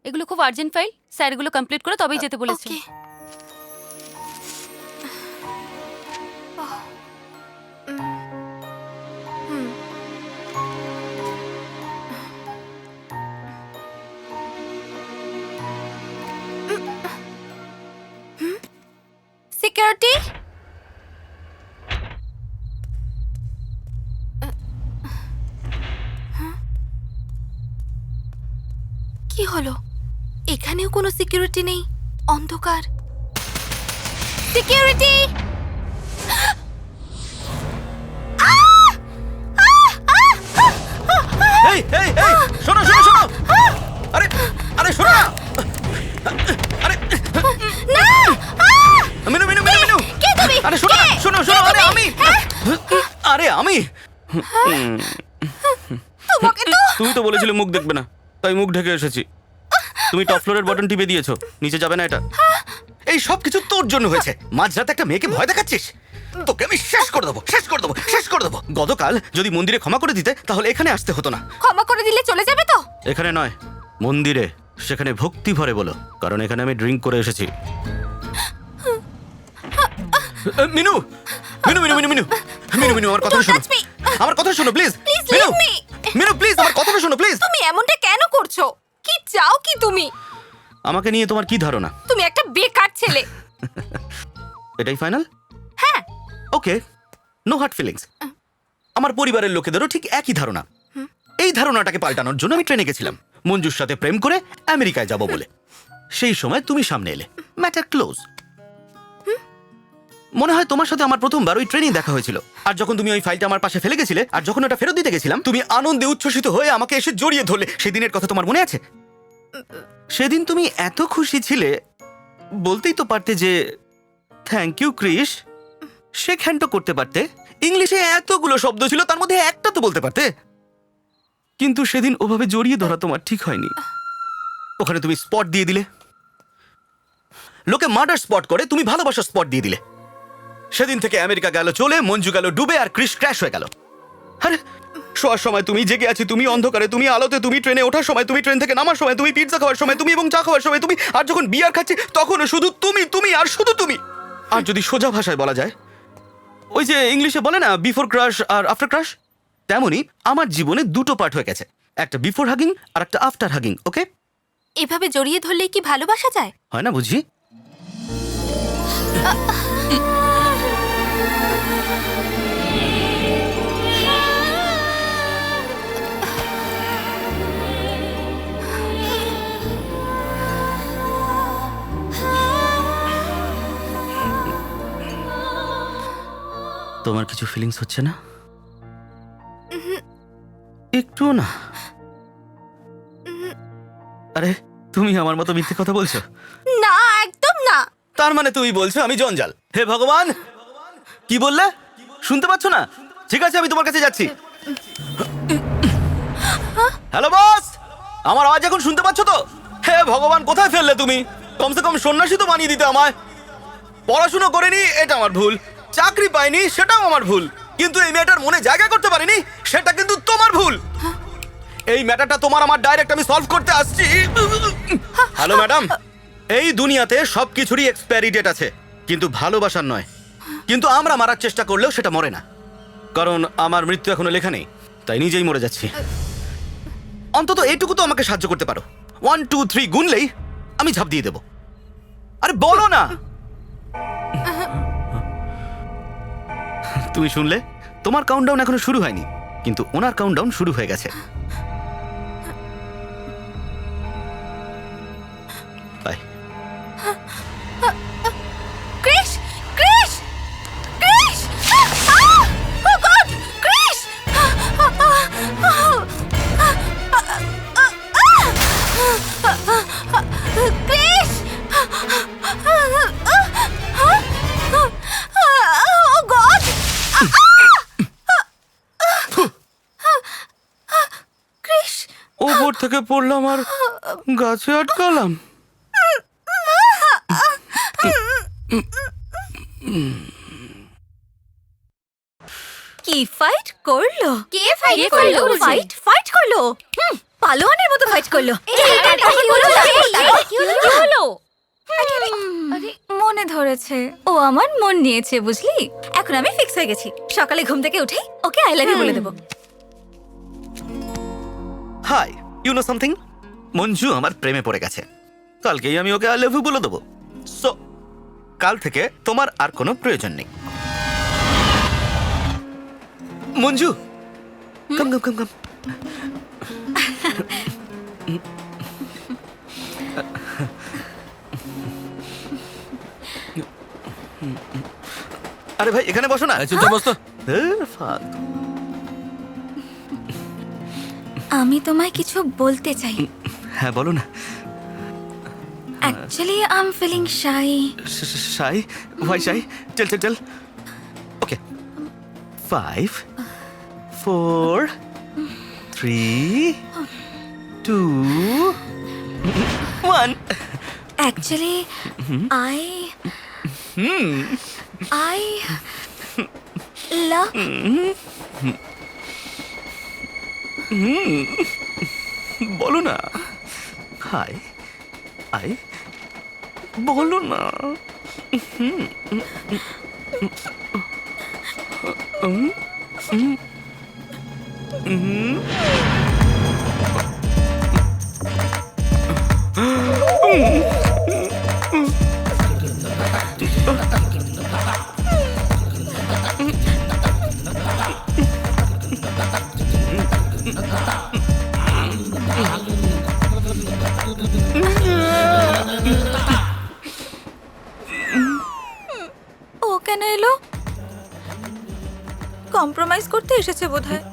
এগুলো খুব urgent file, sir এগুলো কমপ্লিট করে তবেই যেতে বলেছে। ওকে। সিকিউরিটি, কি হলো? এখানেও কোনো সিকিউরিটি নেই, অন্ধকার। সিকিউরিটি! এই এই এই শোনো শোনো শোনো, আরে আরে শোনো না, আরে না! মিনু মিনু মিনু মিনু, কে তুমি? আরে শোনো না, কে? শোনো শোনো, কে আরে তুমি? আমি, আরে আমি, তোমাকে তো তুমি তো বলেছিলে মুখ দেখবে না, তাই মুখ ঢেকে এসেছি। তুমি টপ ফ্লোরের বাটন টিপে দিয়েছো, নিচে যাবে না এটা। এই সব কিছু তোর জন্য হয়েছে। মাঝরাতে একটা মেয়েকে ভয় দেখাচ্ছিস, তোকে আমি শেষ করে দেবো, শেষ করে দেবো, শেষ করে দেবো। গতকাল যদি মন্দিরে ক্ষমা করে দিতে তাহলে এখানে আসতে হতো না। ক্ষমা করে দিলে চলে যাবে তো? এখানে নয়, মন্দিরে, সেখানে ভক্তি ভরে বলো, কারণ এখানে আমি ড্রিঙ্ক করে এসেছি। মিনু মিনু মিনু মিনু মিনু মিনু মিনু, আমার কথা Don't শোনো, touch me! আমার কথা শোনো please. Please Minu leave me! Minu please, আমার কথাটা শোনো প্লিজ। তুমি এমনটা কেন করছো? কি চাও কি তুমি? আমাকে নিয়ে তোমার কি ধারণা? তুমি একটা বেকার ছেলে। এটাই ফাইনাল? হ্যাঁ। ওকে, নো হার্ট ফিলিংস। আমার পরিবারের লোকেদেরও ঠিক একই ধারণা। এই ধারণাটাকে পাল্টানোর জন্য আমি ট্রেনে গেছিলাম মঞ্জুর সাথে প্রেম করে আমেরিকায় যাব বলে। সেই সময় তুমি সামনে এলে, ম্যাটার ক্লোজ। মনে হয় তোমার সাথে আমার প্রথমবার ওই ট্রেনেই দেখা হয়েছিল। আর যখন তুমি ওই ফাইলটা আমার পাশে ফেলে গেছিলে, আর যখন ওটা ফেরত দিতে গেছিলাম, তুমি আনন্দে উচ্ছ্বসিত হয়ে আমাকে এসে জড়িয়ে ধরলে। সেদিনের কথা তোমার মনে আছে? সেদিন তুমি এত খুশি ছিলে, বলতেই তো পারতে যে thank you Chris, shake hand তো করতে পারতে। ইংলিশে এতগুলো শব্দ ছিল, তার মধ্যে একটা তো বলতে পারতে। কিন্তু সেদিন ওভাবে জড়িয়ে ধরা তোমার ঠিক হয়নি। ওখানে তুমি স্পট দিয়ে দিলে। লোকে মার্ডার স্পট করে, তুমি ভালোবাসার স্পট দিয়ে দিলে। সেদিন থেকে আমেরিকা গেল চলে, মঞ্জু গেল ডুবে, আর ক্রিস ক্র্যাশ হয়ে গেল। আরে শোয়ার সময় তুমি, জেগে আছি তুমি, অন্ধকারে তুমি, আলোতে তুমি, ট্রেনে ওঠার সময় তুমি, ট্রেন থেকে নামার সময় তুমি, পিৎজা খাওয়ার সময় তুমি, এবং চা খাওয়ার সময় তুমি, আর যখন বিয়ার খাচ্ছি তখনও শুধু তুমি, তুমি আর শুধু তুমি। আর যদি সোজা ভাষায় বলা যায়, ওই যে ইংলিশে বলে না বিফোর ক্রাশ আর আফটার ক্রাশ, তেমনই আমার জীবনে দুটো পার্ট হয়ে গেছে, একটা বিফোর হাগিং আর একটা আফটার হাগিং। ওকে, এভাবে জড়িয়ে ধরলেই কি ভালোবাসা যায়? হয় না বুঝি? তোমার কিছু ফিলিংস হচ্ছে না? একটুও না? আরে তুমি আমার মতো মিথ্যে কথা বলছো। না, একদম না। তার মানে তুমি বলছো আমি জঞ্জাল? হে ভগবান, কি বললে? শুনতে পাচ্ছ না? ঠিক আছে, আমি তোমার কাছে যাচ্ছি। হ্যালো বস, আমার আওয়াজ এখন শুনতে পাচ্ছ তো? হে ভগবান, কোথায় ফেললে তুমি? কমসে কম সন্ন্যাসী তো বানিয়ে দিতে আমায়। পড়াশুনো করিনি, এটা আমার ভুল। চাকরি পাইনি, সেটাও আমার ভুল। কিন্তু এই মেয়েটার মনে জায়গা করতে পারিনি, সেটা কিন্তু তোমার ভুল। এই ম্যাটারটা তোমার আমার ডাইরেক্ট আমি সলভ করতে আসছি। হ্যালো ম্যাডাম, এই দুনিয়াতে সবকিছুরই এক্সপায়ারি ডেট আছে, কিন্তু ভালোবাসার নয়। কিন্তু আমরা মারার চেষ্টা করলেও সেটা মরে না, কারণ আমার মৃত্যু এখনো লেখা নেই, তাই নিজেই মরে যাচ্ছি। অন্তত এটুকু তো আমাকে সাহায্য করতে পারো। 1 2 3 গুনলেই আমি ঝাঁপ দিয়ে দেব। আরে বলো না। তুমি শুনলে? তোমার কাউন্টডাউন এখনো শুরু হয়নি, কিন্তু ওনার কাউন্টডাউন শুরু হয়ে গেছে। Bye. Chris! Chris! Chris! Oh God! Chris! Chris! Oh God! Chris! ওপর থেকে পড়লাম আর গাছে আটকালাম। কি ফাইট করলো? কে fight করলো? ফাইট করলো? পালোয়ানের মতো ফাইট করলো। কি হলো? আরে মনে ধরেছে, ও আমার মন নিয়েছে বুঝলি। এখন আমি ফিক্স হয়ে গেছি, সকালে ঘুম থেকে উঠেই ওকে আই লাভ ইউ বলে দেবো। Hi, you know something? Manju আমার প্রেমে পড়ে গেছে। কালকেই আমি ওকে আই লাভ ইউ বলে দেবো। সো কাল থেকে তোমার আর কোনো প্রয়োজন নেই। মঞ্জু, কাম কাম কাম কাম। আরে ভাই এখানে বসো না। চুপচাপ বস তো। ফালতু। আমি তোমায় কিছু বলতে চাই। হ্যাঁ বলো না। Actually I am feeling shy. Shy? Why shy? চল চল চল। ওকে, 5 4 3 2 1। অ্যাকচুয়ালি আই লাভ বলো না। হাই আই বলো না। ও কেন এলো? কম্প্রোমাইজ করতে এসেছে বোধহয়।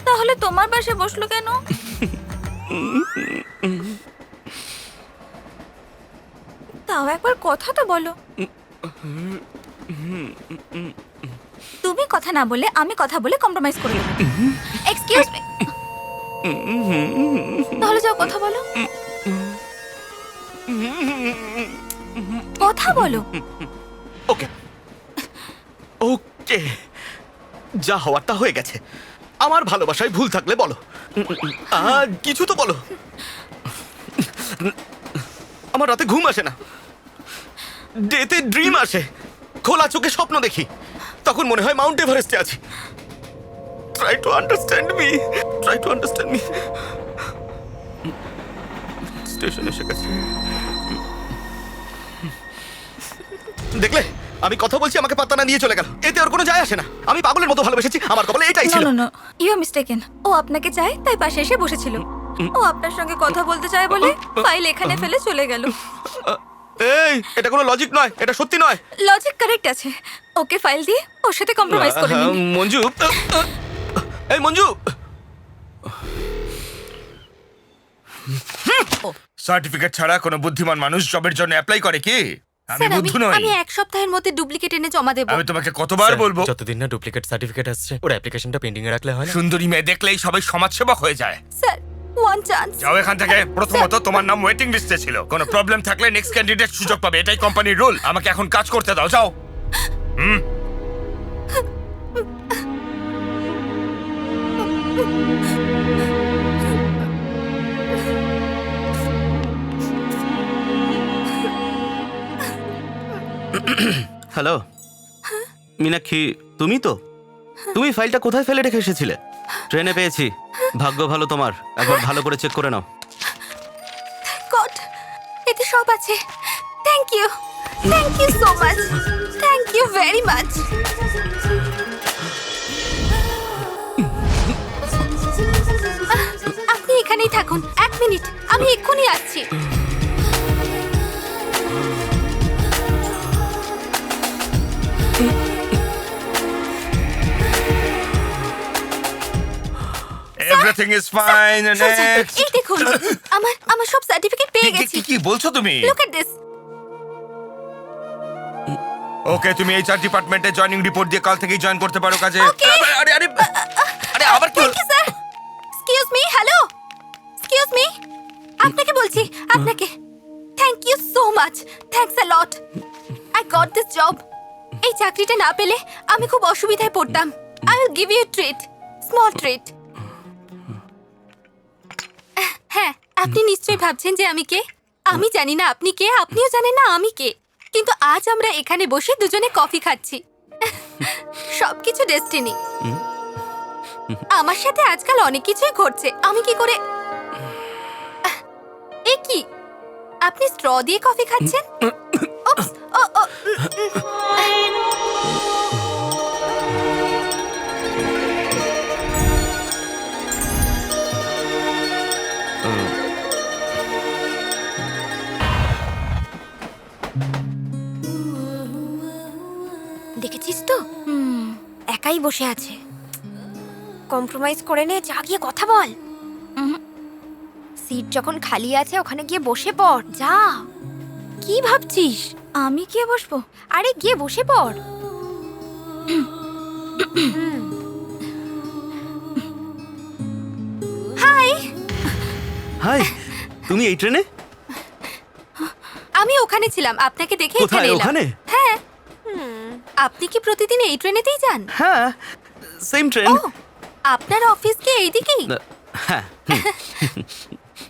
তাহলে তোমার পাশে বসলো কেন? তাও একবার কথা তো বলো। তুমি কথা না বলে আমি কথা বলে কম্প্রোমাইজ করে দেব। Excuse me. তাহলে যাও কথা বলো। কথা বলো। ওকে ওকে, যা হওয়ার তা হয়ে গেছে। আমার ভালোবাসায় ভুল থাকলে বলো। কিছু তো বলো। আমার রাতে ঘুম আসে না, ডেতে ড্রিম আসে, খোলা চোখে স্বপ্ন দেখি, তখন মনে হয় মাউন্ট এভারেস্টে আছি। Try to understand me, try to understand me. Station এসে গেছে। দেখলে আমি কথা বলছি, আমাকে পাত্তা না দিয়ে চলে গেল। এতে ওর কোনো যায় আসে না। আমি পাগলের মতো ভালোবেসেছি, আমার কপালে এটাই ছিল। No no you are mistaken. ও আপনাকে চায় তাই পাশে এসে বসেছিল। ও আপনার সঙ্গে কথা বলতে চায় বলে ফাইল এখানে ফেলে চলে গেল। এই, এটা কোনো লজিক নয়, এটা সত্যি নয়। লজিক কারেক্ট আছে। ওকে ফাইল দিয়ে ওর সাথে কম্প্রোমাইজ করে নিন। মঞ্জু, এই মঞ্জু। সার্টিফিকেট ছাড়া কোনো বুদ্ধিমান মানুষ জবের জন্য অ্যাপ্লাই করে কি? আমি বুদ্ধু নই। আমি এক সপ্তাহের মধ্যে ডুপ্লিকেট এনে জমা দেব। আমি তোমাকে কতবার বলবো, যতদিন না ডুপ্লিকেট সার্টিফিকেট আসছে ওর অ্যাপ্লিকেশনটা পেন্ডিং এ রাখলে হয় না? সুন্দরী মেয়ে দেখলেই সবাই সমাজসেবক হয়ে যায়। Sir one chance. যাও এখান থেকে। প্রথমত তোমার নাম ওয়েটিং লিস্টে ছিল, কোনো প্রবলেম থাকলে নেক্সট ক্যান্ডিডেট সুযোগ পাবে, এটাই কোম্পানির রুল। আমাকে এখন কাজ করতে দাও, যাও। হ্যালো মীনাক্ষী, তুমি তো? তুমি ফাইলটা কোথায় ফেলে রেখে এসেছিলে? ট্রেনে পেয়েছি। ভাগ্য ভালো তোমার, একবার ভালো করে চেক করে নাও। গড, এতে সব আছে। Thank you so much, thank you very much. আপনি এখানেই থাকুন, 1 মিনিট, আমি এক্ষুনি আসছি। Everything is fine. নেক্সট। এই দেখুন, আমার সব সার্টিফিকেট পেয়ে গেছি। কি বলছো তুমি? Look at this. ওকে, তুমি এইচআর ডিপার্টমেন্টে জয়েনিং রিপোর্ট দিয়ে কাল থেকেই জয়েন করতে পারো কাজে। আরে আরে আরে আবার কি? Thank you sir. Excuse me, hello, excuse me. আপনাকে বলছি, আপনাকে thank you so much, thanks a lot. I got this job. এই চাকরিটা না পেলে আমি খুব অসুবিধায় পড়তাম। I will give you treat, small treat. আপনি নিশ্চয়ই ভাবছেন যে আমি কে। আমি জানি না আপনি কে, আপনিও জানেন না আমি কে, কিন্তু আজ আমরা এখানে বসে দুজনে কফি খাচ্ছি। সবকিছু ডেস্টিনি। আমার সাথে আজকাল অনেক কিছুই ঘটছে। আমি কি করে এ কি, আপনি স্ট্র দিয়ে কফি খাচ্ছেন? উপস, ও, ও, দেখেছিস তো একাই বসে আছে। কম্প্রোমাইজ করে নে, যা গিয়ে কথা বল। সিট যখন খালি আছে ওখানে গিয়ে বসে পড়, যা। কি ভাবছিস আমি গিয়ে বসবো? আরে গিয়ে বসে পড়। হাই, তুমি এই ট্রেনে? আমি ওখানে ছিলাম, আপনাকে দেখে কোথায়, এখানে এলাম। ওখানে? হ্যাঁ। আপনি কি প্রতিদিন এই ট্রেনেতেই যান? হ্যাঁ, সেম ট্রেন। ও, আপনার অফিস কি এইদিকেই? হ্যাঁ।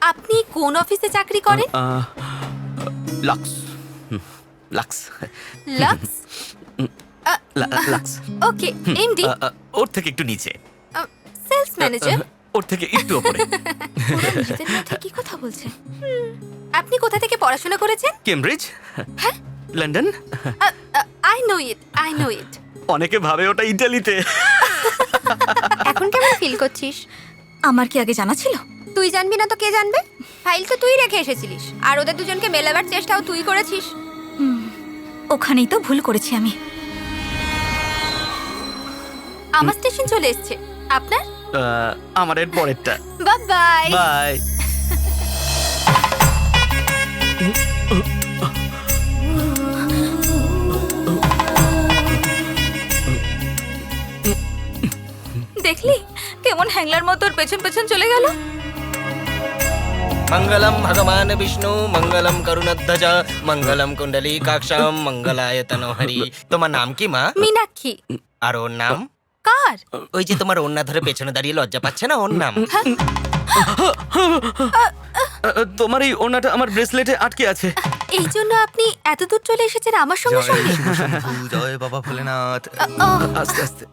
আপনি কোন অফিসে চাকরি করেন? লাক্স। লাক্স। লাক্স? লাক্স। ওকে, এমডি, ওর থেকে একটু নিচে। Sales manager. ওর থেকে একটু উপরে। নিজেদের মধ্যে কি কথা বলছে? আপনি কোথা থেকে পড়াশোনা করেছেন? Cambridge. London. I know it, I know it. অনেকে ভাবে ওটা ইটালিতে। এখন কেমন ফিল করছিস? আমার কি আগে জানা ছিল? তুই জানবি না তো কে জানবে? ফাইল তো তুই রেখে এসেছিলিস, আর ওদের দুজনকে মেলাবার চেষ্টাও তুই করেছিস। ওখানেই তো ভুল করেছি আমি। আমার স্টেশন চলে এসেছে, আপনার? আমার এর পরেরটা। Bye bye. বাই। দেখলি কেমন হ্যাংলার মতো ওর পেছন পেছন চলে গেল। মঙ্গলম ভগবান বিষ্ণু, মঙ্গলম করুণধ্বজ, মঙ্গলম কুণ্ডলী কাক্ষাম, মঙ্গলায় তনহরি। তোমার নাম কি মা? মীনাক্ষী। আর ওর নাম? কার? ওই যে তোমার ওন্না ধরে পেছনে দাঁড়িয়ে লজ্জা পাচ্ছে না, ওর নাম? তোমার এই ওড়নাটা আমার ব্রেসলেটে আটকে আছে। এই জন্য আপনি এত দূর চলে এসেছেন আমার সঙ্গে সঙ্গে? জয় বাবা ভোলেনাথ। ও, আস্তে আস্তে।